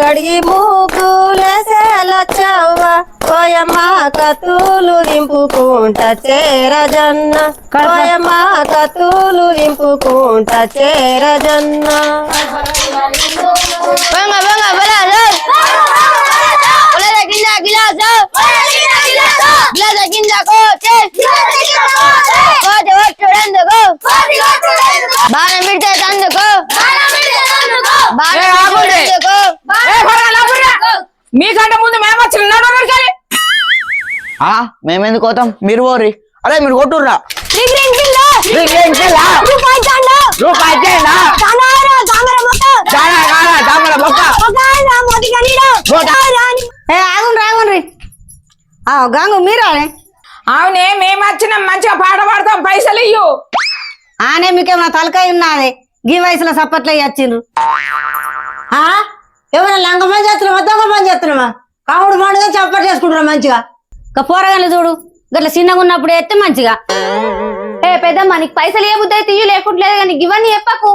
కడిగి మూకులేసేలచ్చవ్వ కోయమ్మ కతులు దింపుకుంట చేరజన్న కోయమ్మ కతులు దింపుకుంట చేరజన్న బాణం పెడితే తందుకో మీకంటే ముందు మేము వచ్చిన మేమెందుకు పోతాం మీరు పోర్రి అరే మీరు కొట్టుర్రా రాగుండ్రి గాంగు మీరానే అవునే మేము వచ్చినాం మంచిగా పాట పాడతాం పైసలు ఇయ్యు ఆనే మీకేమన్నా తలకాయ ఉన్నది గీ వయసులో సప్పట్లో వచ్చిండ్రు ఏమన్నా లంగ పని చేస్తున్నామా దొంగ పని చేస్తున్నామా కావుడు మాడుగా చప్పట్ చేసుకుంటున్నా మంచిగా ఇంకా పోరగాళ్ళు చూడు గట్ల చిన్నగా ఉన్నప్పుడు ఎత్తే మంచిగా ఏ పెద్దమ్మ నీకు పైసలు ఏ బుద్ధి అయితే ఇయ్యు లేకుంటలేదు కానీ ఇవన్నీ చెప్పకు